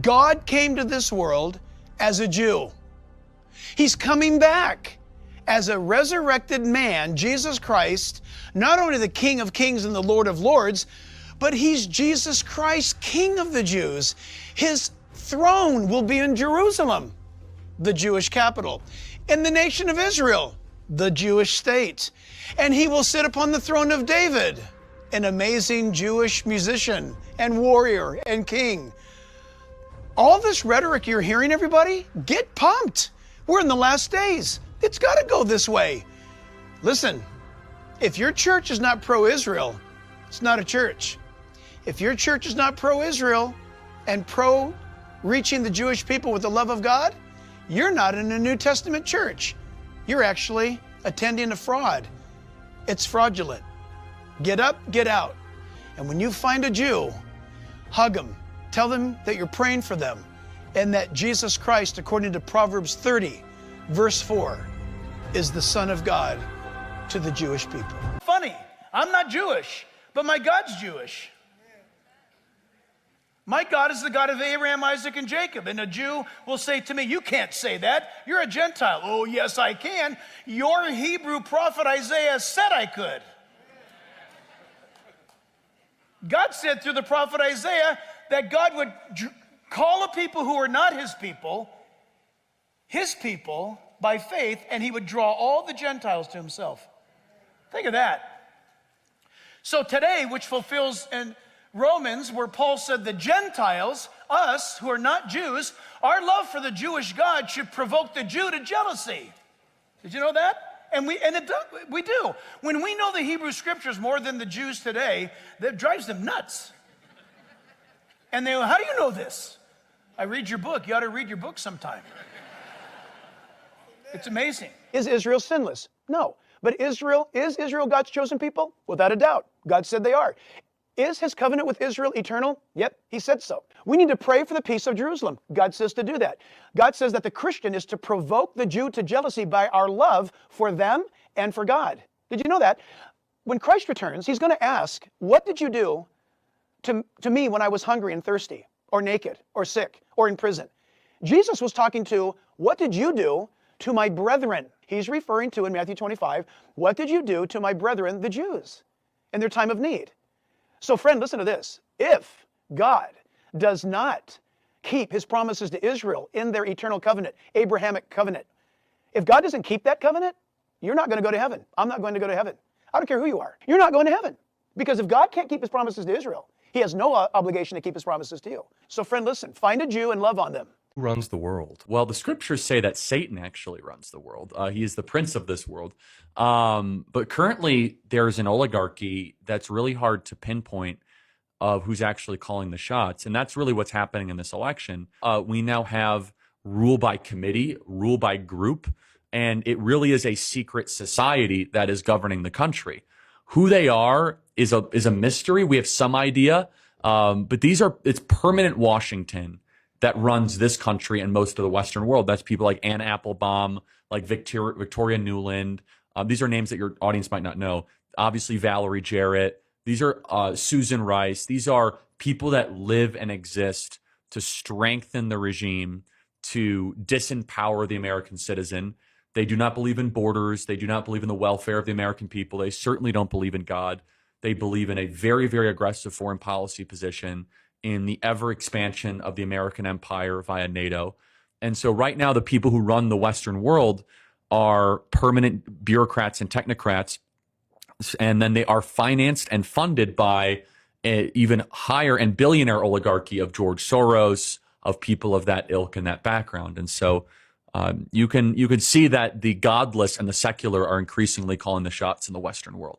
God came to this world as a Jew. He's coming back as a resurrected man, Jesus Christ, not only the King of Kings and the Lord of Lords, but He's Jesus Christ, King of the Jews. His throne will be in Jerusalem, the Jewish capital, in the nation of Israel, the Jewish state. And He will sit upon the throne of David, an amazing Jewish musician and warrior and king. All this rhetoric you're hearing, everybody, get pumped. We're in the last days. It's got to go this way. Listen, if your church is not pro-Israel, it's not a church. If your church is not pro-Israel and pro-reaching the Jewish people with the love of God, you're not in a New Testament church. You're actually attending a fraud. It's fraudulent. Get up, get out. And when you find a Jew, hug them. Tell them that you're praying for them and that Jesus Christ, according to Proverbs 30, verse 4, is the Son of God to the Jewish people. Funny, I'm not Jewish, but my God's Jewish. My God is the God of Abraham, Isaac, and Jacob. And a Jew will say to me, you can't say that. You're a Gentile. Oh, yes, I can. Your Hebrew prophet Isaiah said I could. God said through the prophet Isaiah that God would call a people who are not His people by faith, and He would draw all the Gentiles to Himself. Think of that. So today, which fulfills in Romans, where Paul said the Gentiles, us who are not Jews, our love for the Jewish God should provoke the Jew to jealousy. Did you know that? And we do. When we know the Hebrew Scriptures more than the Jews today, that drives them nuts. And they go, how do you know this? I read your book. You ought to read your book sometime. It's amazing. Is Israel sinless? No. But is Israel God's chosen people? Without a doubt. God said they are. Is His covenant with Israel eternal? Yep, He said so. We need to pray for the peace of Jerusalem. God says to do that. God says that the Christian is to provoke the Jew to jealousy by our love for them and for God. Did you know that? When Christ returns, He's going to ask, what did you do to me when I was hungry and thirsty, or naked, or sick, or in prison? Jesus was talking to, what did you do to my brethren? He's referring to, in Matthew 25, what did you do to my brethren, the Jews, in their time of need? So friend, listen to this. If God does not keep His promises to Israel in their eternal covenant, Abrahamic covenant, if God doesn't keep that covenant, you're not going to go to heaven. I'm not going to go to heaven. I don't care who you are. You're not going to heaven. Because if God can't keep His promises to Israel, He has no obligation to keep His promises to you. So friend, listen, find a Jew and love on them. Who runs the world? Well, the scriptures say that Satan actually runs the world. He is the prince of this world. But currently, there's an oligarchy that's really hard to pinpoint of who's actually calling the shots. And that's really what's happening in this election. We now have rule by committee, rule by group, and it really is a secret society that is governing the country. Who they are is a mystery. We have some idea, but it's permanent Washington that runs this country and most of the Western world. That's people like Anne Applebaum, like Victoria Nuland. These are names that your audience might not know. Obviously, Valerie Jarrett. These are Susan Rice. These are people that live and exist to strengthen the regime, to disempower the American citizen. They do not believe in borders. They do not believe in the welfare of the American people. They certainly don't believe in God. They believe in a very, very aggressive foreign policy position, in the ever expansion of the American empire via NATO. And so right now, the people who run the Western world are permanent bureaucrats and technocrats. And then they are financed and funded by an even higher and billionaire oligarchy of George Soros, of people of that ilk and that background. And so you can see that the godless and the secular are increasingly calling the shots in the Western world.